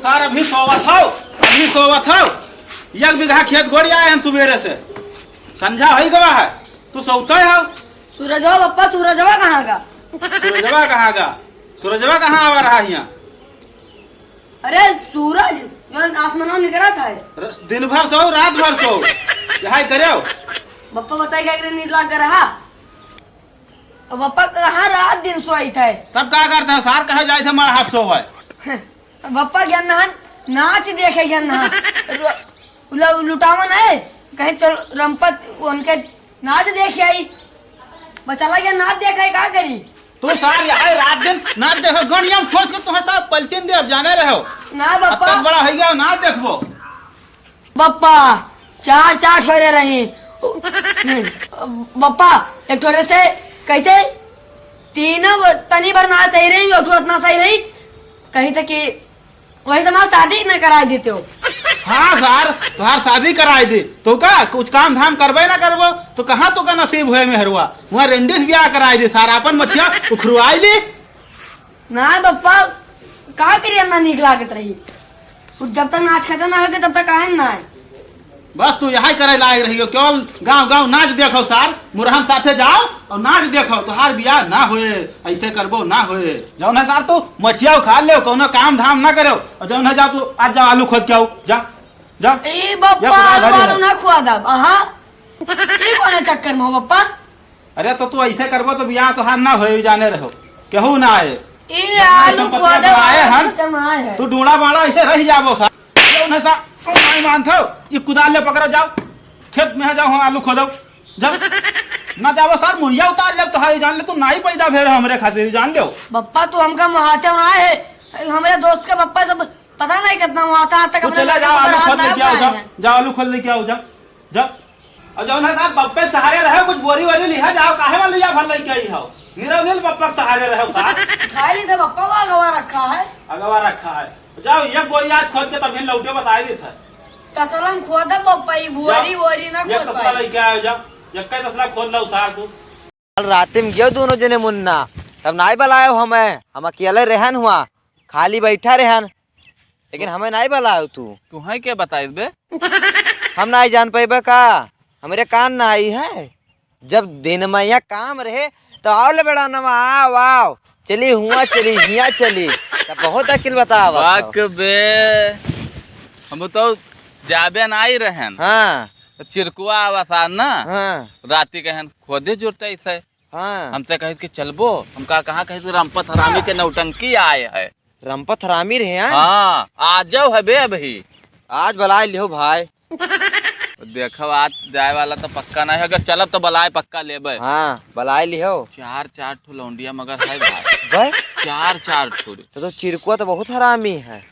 सार अभी सोवत हो। 1 बीघा खेत गोड़ी आए हैं सुबेरे से, संझा हो गवा है, तू सोते हो। सूरजवा पप्पा, सूरजवा कहाँ का? सूरजवा कहाँ आवा रहा है यहाँ? अरे सूरज जो आसमान में निकला था। दिन भर सो रात भर सो यही करे। पप्पा बताए क्या नींद लाग रहा? पप्पा कहाँ रात दिन सोई थे। तब क्या करते हैं? सार कहे जाए थे मार हाथ सो है। पप्पा ज्ञान नहन नाच देखे ज्ञान नहन लुटावन है कहीं चल रंपत उनके नाच देखे आई बचाला क्या नाच देखा है क्या करी तू सार यहाँ रात दिन नाच देखो गणिया में ठोस के तुम्हें सब पलटिन दे जाने रहो ना पप्पा बड़ा हो गया नाच देखबो। पप्पा चार ठोरे रही पप्पा एक ठोरे से कहते तीनों तनी भर ना सही रही उतना सही रही कहीं तक कि वही से शादी न करा देते हो। हाँ सार तुम्हार शादी कराई दी तो का कुछ काम धाम करबे ना करबो तो कहाँ तो का नसीब हुए मेहरुआ वहाँ रेंडिस ब्याह कराई दी सार अपन मछिया उखरुआई दी ना पप्पा का करिए ना निक लागत रही जब तक नाच खत्म ना होगे तब तक आए ना बस तू यही करे लायक रही हो केवल गांव नाच देखो सार मुरहन साथे जाओ और नाच देखो तुहार बियाह ना होए ऐसे करबो ना होए जौन है सार तू मछिया खा ले कोनो काम धाम ना करो और जौन है जा तू आज जा आलू खोद के आओ जा ए बप्पा आलू ना खुआ दब हां ये कोने चक्कर में हो बप्पा। अरे तो तू ऐसे करबो तो बियाह तुहार ना होए जाने रहो केहू ना आए ए आलू खुआ दब आए हम तू ढूंढा बाड़ा ऐसे रह जाबो सार जौन है सार नहीं मानते हो ये कुदाल ले पकड़ो जाओ खेत में जाओ हम आलू खोदो जाओ ना जाओ सर मुड़िया उतार ले तो जान ले तू ना ही पैदा भेर हमरे खातिर जान लो बप्पा तू हमका महाते ना है हमारे दोस्त का बप्पा सब पता नहीं कितना महाता तक अपने चला जाओ आलू खोद लेके आओ जाओ आलू खोद लेके आओ जाओ और जौन है साहब बप्पे सहारे रहे कुछ बोरी वोरी लिहा जाओ काहे वाली या भर लेके आई हो नीरव नील बप्पा सहारे रहे साहब खाई ली थे बप्पा वो अगवा रखा है जाओ एक बोरी आज खोद के तब लौटे बताई देता तसलम खोद बप्पा ये बोरी ना खोद तसला लेके आओ जाओ यक्का तसला खोद लो सार तू कल रात में गयो दोनों जने मुन्ना तब नहीं बुलायो हमें हम अकेले रहन हुआ खाली बैठा रहन लेकिन हमें नहीं बुलायो तू है क्या बताइस बे हम नहीं जान पाइबे का हमारे कान ना आई है जब दिन में यहाँ काम रहे तो आओ ले बेड़ा नमा आओ चली हुआ चली हिया चली तब बहुत अकिल बतावा बे हम तो जाबे नहीं रहन हाँ तो चिरकुआ आवासान ना हाँ राती कहन खोदे जुड़ते ऐसे हाँ हमसे कहे कि चलबो हम कहाँ कहे रंपत हरामी के नौटंकी आए है रंपत हरामी रहे हैं हाँ आ जाओ है बे अभी आज बुला लियो भाई देखो आज जाए वाला तो पक्का नहीं है अगर चलब तो बुलाए पक्का लेबे हाँ बुला लियो 4 ठो लौंडिया मगर है भाई भाई 4 ठो तो चिरकुआ तो बहुत हरामी है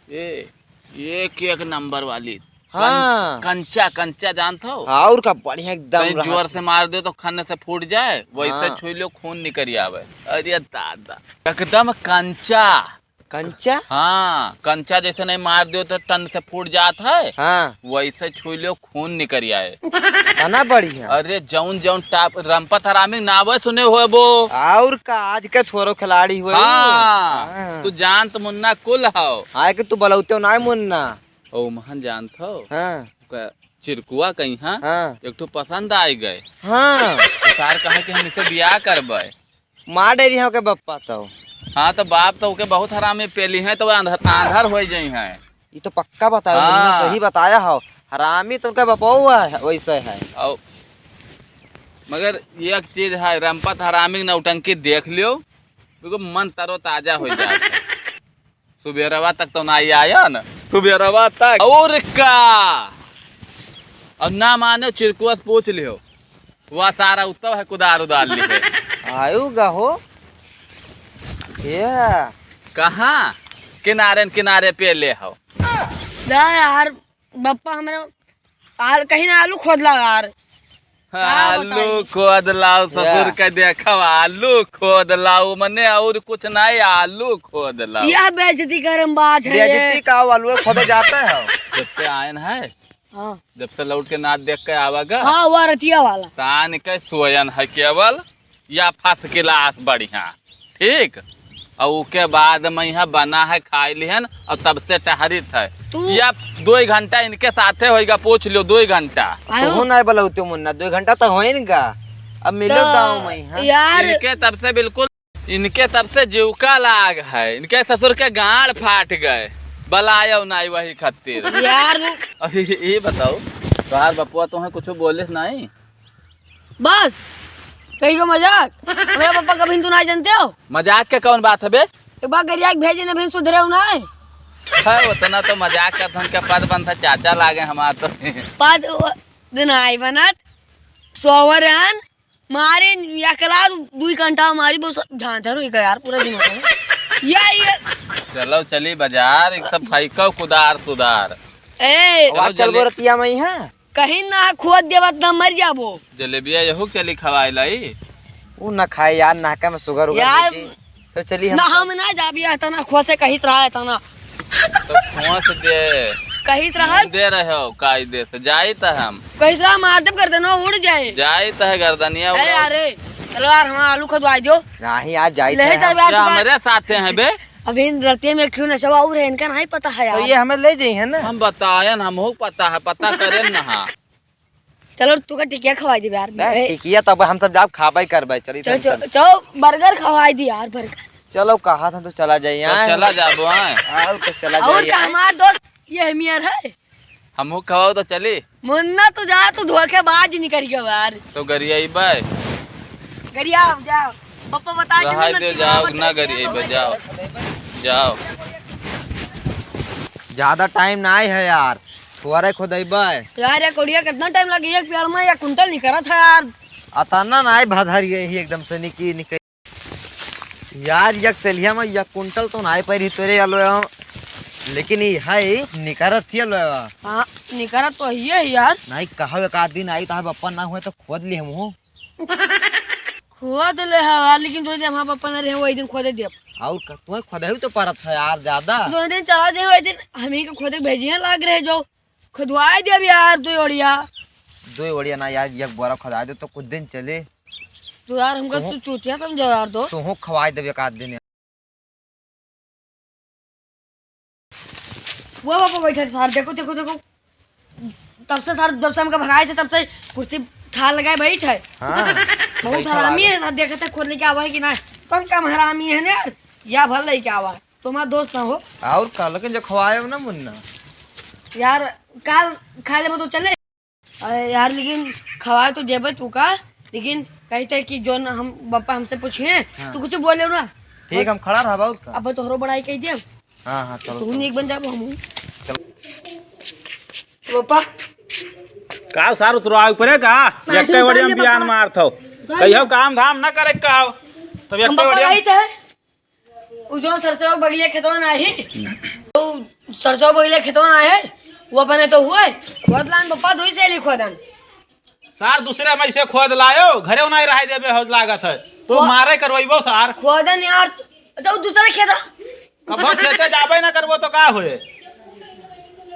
ये एक नंबर वाली हाँ कंचा जानते हो और का बढ़िया एकदम जोर से मार दे तो खाने से फूट जाए वैसे हाँ। छुई लो खून निकल आवे अरे दादा एकदम कंचा हाँ कंचा जैसे नहीं मार दो तो टन से फूट जाता है हाँ वैसे छुई लो खून निकल आए तना बढ़िया अरे जौन टाप रंपत हरामी नावे सुने हुए वो और का आज के थोरो खिलाड़ी हुए हाँ। तू जान तो मुन्ना कुल हो आए के तू बलौते ना मुन्ना ओ महन जानत हो हाँ चिरकुआ कहीं हाँ एक तो पसंद आई गए हाँ सार कहे कि हम इसे ब्याह करबे मार डेरी हो के बप्पा तो हाँ तो बाप तो के बहुत हरामी पेली है तो आंधर हो जाई है ये तो पक्का बताया हाँ। सही बताया हो हरामी तो उनका बपौआ है वैसे है और मगर एक चीज है रंपत हरामी नौटंकी देख लियो तो मन तरो ताजा हो जाए सुबेरवा तक तो ना आया ना सुबेरवा तक और का और ना मानो चिरकुआ पूछ लियो वह सारा उत्तव है कुदार उदार लिखे आयुगा हो कहाँ किनारे पे ले हो यार बप्पा हमारे कहीं ना आलू खोद ला यार आलू खोद लाओ ससुर के देखो आलू खोद लाओ मने और कुछ नहीं आलू खोद लाओ यह बेइज्जती करम बात है बेइज्जती का आलू खोदे जाता है जब से आयन है हाँ जब से लौट के नाच देख के आवागा हाँ वो रतिया वाला तान के सोयन है केवल या फंस के लाश बढ़िया ठीक और उसके बाद मैं यहाँ बना है खाई लिहन और तब से टहरित है तू- या 2 घंटा इनके साथे होएगा, पूछ लो 2 घंटा। तू नहीं बोला तू मुन्ना 2 घंटा तो होई न का अब मिलो गाँव में हाँ? यार इनके तब से बिल्कुल, इनके तब से जीवका लाग है, इनके ससुर के गाड़ फाट गए, बलायो नहीं वही खातिर। यार अभी ये बताओ तोहार बपुआ तुम्हें कुछ बोले नहीं? बस कहीं को मजाक, मेरा पापा कभी तू नहीं जानते हो। मजाक के कौन बात है बे? एक बार गरिया के भेजे ना भेज सुधरे हो ना है उतना तो मजाक कर धन के पद बनता चाचा लागे हमार तो। पद दिन आई बनत सोवरन मारे या कला 2 घंटा हमारी बहुत झांझर हुई यार पूरा दिन होता ये चलो चली बाजार एक सब फैको कुदार सुधार। ए आवाज चल गो रतिया में हाँ कहीं ना खोद देवत ना मर जाबो। जलेबिया यहू चली खवाई लाई। वो न खाए यार नाका में शुगर उगर यार, बेटी। तो चली ना हम ना जाबिया था ना खोसे कहीं रहा था ना तो खोस दे कहीं रहा दे रहे हो कायदे से जाई तो हम कहीं रहा मारदम कर देना उड़ जाए। जाई तो है गर्दनिया अरे अरे चलो यार हम आलू खदवा दो नहीं आज जाई ले थे चल हम। यार क्या हमारे साथे हैं बे? अभी रतिया में क्यों नशा और है इनका नहीं पता है तो यार। ये हमें ले जाई है ना हम बतायन हमहू पता है, पता करें ना। चलो तू का टिकिया खवाई दे यार। टिकिया तब हम सब जाब खाबाई करबे चली चलो चल चलो चलो बर्गर खवाई दी यार बर्गर। चलो कहा था तो चला जाई तो यार चला जाबो हैं, आओ तो चला और जाई का हमारा दोस्त ये हमियर है हमहू खवाओ तो चली। मुन्ना तो जा तू धोखेबाज निकल गया यार। तो गरियाई बे गरिया जाओ पापा बता रहाई दे जाओ ना गरियाई बे जाओ जाओ। ज्यादा टाइम नहीं है यार थोड़े खोदेबे यार ये कोड़िया कितना टाइम लगे एक पेड़ में या कुंटल नहीं करा था यार। अतना नहीं भधर गई एकदम से निकी निकल यार यक सेलिया में यक कुंटल तो नहीं परी तोरे आलो लेकिन ये है निकरत थी आलो हाँ निकरा तो ये है यार। नहीं कहा एक आध दिन आई तो पापा ना हुए तो खोद ली हम खोद ले यार लेकिन जो दिन हमारे पापा न रहे वही दिन खोदे दे। और तुम्हें खोदे तो परत है यार ज्यादा 2 दिन चला जाए वही दिन हम ही को खोदे भेजिए लाग रहे जो खुदवाए दे अब यार 2 ओड़िया 2 बढ़िया ना यार एक बोरा खोदा दे तो कुछ दिन चले तो यार हमको तू चूतिया समझो यार दो। तो खवाई देवे एक आध दिन वो पापा बैठे थे देखो देखो देखो तब से सर जब से हमको भगाए थे तब से कुर्सी ठाल लगाए बैठे हाँ बहुत हरामी है ना देखे थे खोद लेके आवा है कि ना कौन कम हरामी है ना यार या भल लेके आवा तुम्हारा दोस्त ना हो और का लेकिन जो खवाए हो ना मुन्ना यार काल खा ले तो चले। अरे यार लेकिन खवाए तो देवे तू का लेकिन कहते कि जो न हम पापा हमसे पूछिए तू कुछ बोले ना ठीक हम खड़ा रहा बहुत का अब तोहरो बड़ाई कह दे हाँ हाँ चलो तू एक बन जाबो हम चलो पापा का सार उतरवा ऊपरे का नहीं, एकटे उतार बढ़िया दे बियान पापा। मारथो कहियो काम धाम ना करे कहो तब हम एकटे पापा बढ़िया गई थे उजो सरसों बगलिया खेतों ना ही तो सरसों बगलिया खेतों ना है वो अपने तो हुए खोद लान पापा दुई से खोदन सार दूसरे में से खोद लायो घरे नहीं रह देबे हो लागत है तू मारे करवइबो सार खोदन यार तो दूसरा खेत कबो खेते जाबे ना करबो तो का होए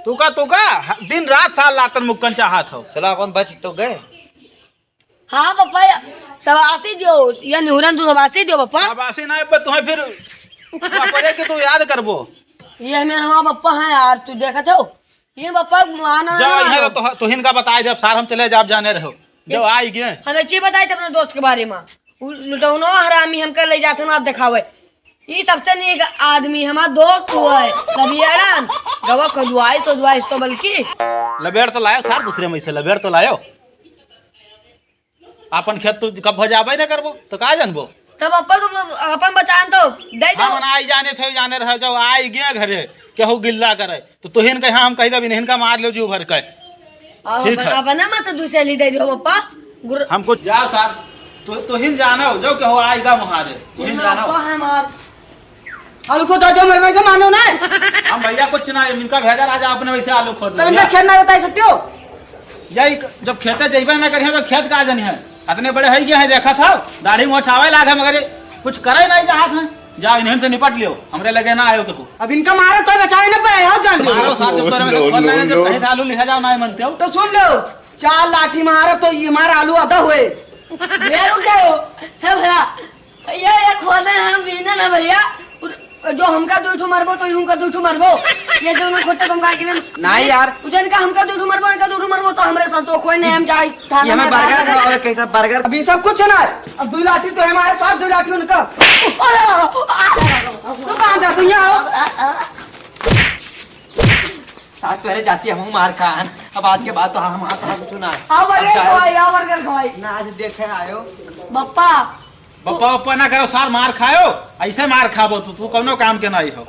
तू का दिन रात साल लातन मुक्कन चाहत हो चलो अपन बच तो गए हाँ पापा सवासी दियो या निहुरन तू सवासी दियो पापा अब आसी ना पे तुम्हें फिर परे के तू याद करबो ये मेरे हमारा पप्पा है यार तू देखा था ये पप्पा माना जब यहाँ तो हिनका बताए जब सार हम चले जाब जाने रहो जब आई गए हमें ची बताए थे अपने दोस्त के बारे में लुटौनो हरामी हमके ले जाते ना दिखावे ये सबसे नेक आदमी हमारा दोस्त हुआ है कभी अड़न गवा खुदवाई तो दुआई तो बल्कि लबेड़ तो लायो सार दूसरे में से लबेड़ तो लायो अपन खेत तू कब हो जाबे ना करबो तो का जानबो तब अपन बचान तो दे दो हम आई जाने थे जाने रहे जब आई गए घरे केहू गिल्ला करे तो तुहिन के हम कह दबी हिनका मार लो जीव भर के ठीक है। अपना मत दूसरे ली दे दियो पप्पा हमको जा सार तुहिन जानो जो केहू आएगा मुहारे तुहिन जानो पप्पा है मार आलू को तो मेरे वैसे मानो ना हम भैया कुछ ना इनका भेजा राजा अपने वैसे आलू खोद तो इनका खेत ना बता सकते हो यही जब खेते जेबे ना करिए तो खेत का जन है इतने बड़े है गए हैं देखा था दाढ़ी मोछावे लागे मगर ये कुछ करे नहीं चाहत है जाओ इन्हें से निपट लियो हमरे लगे ना आयो तो अब इनका मारा कोई बचाए ना पाए हो जान मारो लो साथ जब तोरे में खोल लेने जब कहीं आलू लिखा जाओ ना मनते हो तो सुन लो 4 लाठी मारा तो ये हमारा आलू आधा हुए भैया रुक जाओ है भैया ये खोदे हम पीना ना भैया जो हमका दो ठो मरबो तो हमका दो ठो मरबो ये जो ना खोते तुम का कि नहीं यार। उजन का हमका दो ठो मरबो इनका दो ठो मरबो तो हमरे साथ तो कोई नहीं हम जाए ये थाना हमें में बर्गर खवाओ कैसा बर्गर अभी सब कुछ है ना। अब 2 लाठी तो है हमारे साथ 2 लाठी उनका। तो कहाँ जा तू यहाँ साथ पहले जाती हम मार खान अब आज के बाद तो हम कुछ ना आओ बर्गर खवाई नाच देखे आयो बप्पा बप्पा बप्पा ना करो सार मार खायो ऐसे मार खाबो तू कौनो काम के नहीं हो।